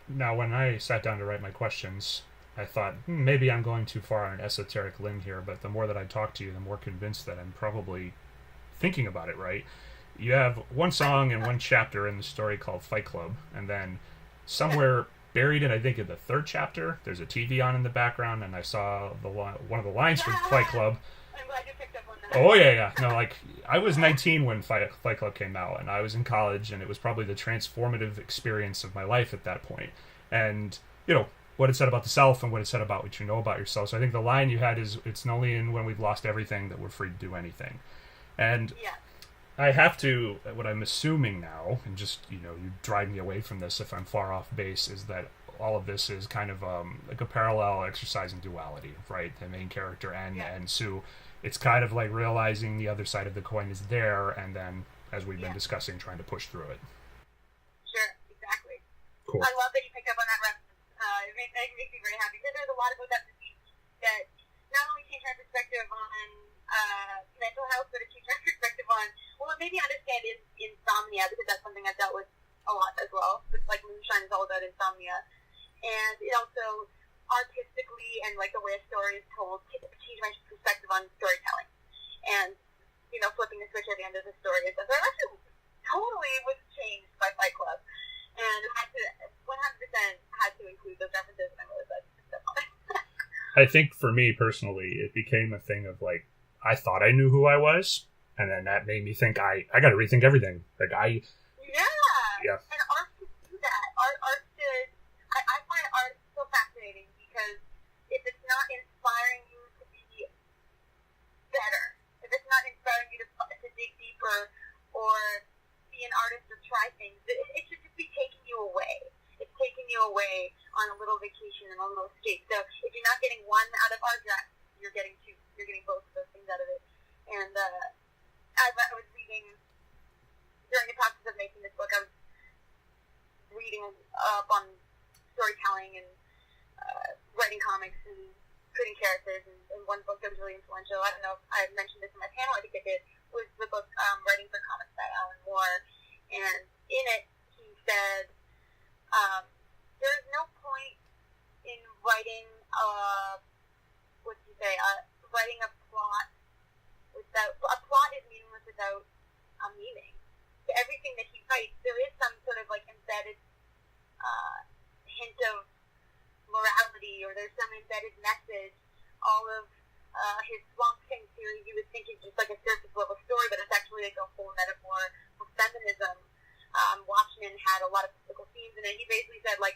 Now, when I sat down to write my questions, I thought, maybe I'm going too far on an esoteric limb here, but the more that I talk to you, the more convinced that I'm probably thinking about it right. You have one song and one chapter in the story called Fight Club, and then Yeah. somewhere buried in, I think, in the third chapter, there's a TV on in the background, and I saw one of the lines from Fight Club. I'm glad you picked up on that. Oh yeah, yeah. No, like I was 19 when Fight Club came out, and I was in college, and it was probably the transformative experience of my life at that point. And what it said about the self, and what it said about what you know about yourself. So I think the line you had is, "It's only in when we've lost everything that we're free to do anything." And Yeah. I have to. What I'm assuming now, and just you drive me away from this if I'm far off base, is that all of this is kind of like a parallel exercise in duality, right? The main character Yeah. and Sue, it's kind of like realizing the other side of the coin is there, and then, as we've been Yeah. discussing, trying to push through it. Sure. Exactly. Cool. I love that you picked up on that reference. It makes me very happy because there's a lot about that movie that not only changed my perspective on mental health, but it changed my perspective on well, it made me understand insomnia because that's something I've dealt with a lot as well. It's like Moonshine is all about insomnia, and it also artistically and like the way a story is told changed my perspective on storytelling, and flipping the switch at the end of the story is that I actually totally was changed by Fight Club, and had to 100% had to include those references, and I'm really glad you picked up on it. I think for me personally, it became a thing of like I thought I knew who I was, and then that made me think I got to rethink everything. Like Yeah, yeah, and art should do that. Art should. I find art so fascinating because if it's not inspiring you to be better, if it's not inspiring you to dig deeper or be an artist or try things, it should just be taking you away. It's taking you away on a little vacation and a little escape. So if you're not getting one out of art direct, you're getting two. You're getting both of those things out of it. And as I was reading during the process of making this book, I was reading up on storytelling and writing comics and creating characters. And one book that was really influential, I don't know if I mentioned this in my panel, I think I did, was the book Writing for Comics by Alan Moore. And in it, he said, there is no point in writing, what did you say, writing a plot a plot is meaningless without a meaning. So everything that he writes, there is some sort of like embedded hint of morality, or there's some embedded message. All of his Swamp Thing series, you would think it's just like a surface level story, but it's actually like a whole metaphor for feminism. Watchmen had a lot of political themes in it. He basically said, like,